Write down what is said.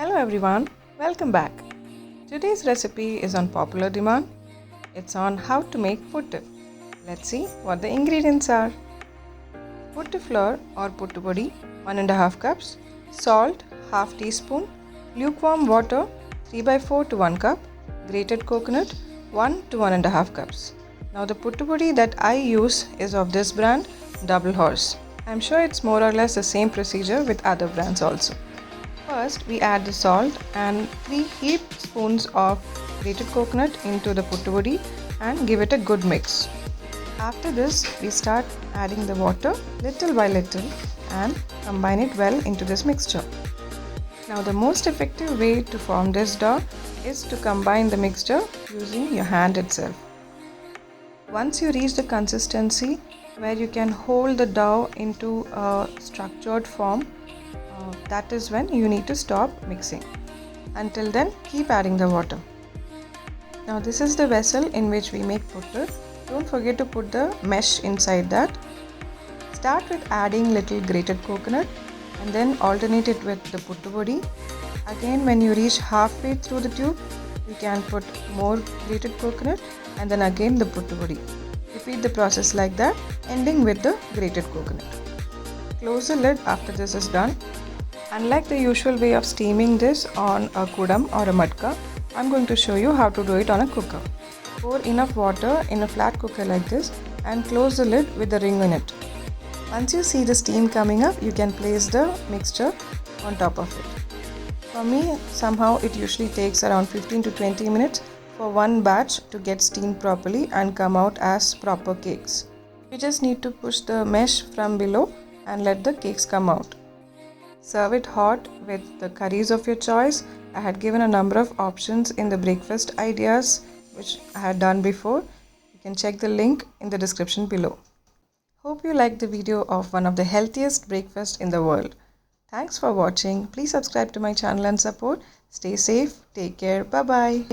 Hello everyone, welcome back. Today's recipe is on popular demand. It's on how to make puttu. Let's see what the ingredients are. Puttu flour or puttu podi 1.5 cups, salt half teaspoon, lukewarm water 3/4 to 1 cup, grated coconut 1 to 1.5 cups. Now the puttu podi that I use is of this brand, Double Horse. I'm sure it's more or less the same procedure with other brands also. First, we add the salt and 3 heaped spoons of grated coconut into the puttu podi and give it a good mix. After this, we start adding the water little by little and combine it well into this mixture. Now, the most effective way to form this dough is to combine the mixture using your hand itself. Once you reach the consistency where you can hold the dough into a structured form, that is when you need to stop mixing. Until then, keep adding the water. Now this is the vessel in which we make puttu. Don't forget to put the mesh inside that. Start with adding little grated coconut and then alternate it with the puttu podi. Again, when you reach halfway through the tube, you can put more grated coconut and then again the puttu podi. Repeat the process like that, ending with the grated coconut. Close the lid after this is done. Unlike the usual way of steaming this on a kudam or a matka, I'm going to show you how to do it on a cooker. Pour enough water in a flat cooker like this and close the lid with the ring in it. Once you see the steam coming up, you can place the mixture on top of it. For me, somehow it usually takes around 15 to 20 minutes for one batch to get steamed properly and come out as proper cakes. You just need to push the mesh from below and let the cakes come out. Serve it hot with the curries of your choice. I had given a number of options in the breakfast ideas which I had done before. You can check the link in the description below. Hope you liked the video of one of the healthiest breakfasts in the world. Thanks for watching. Please subscribe to my channel and support. Stay safe. Take care. Bye bye.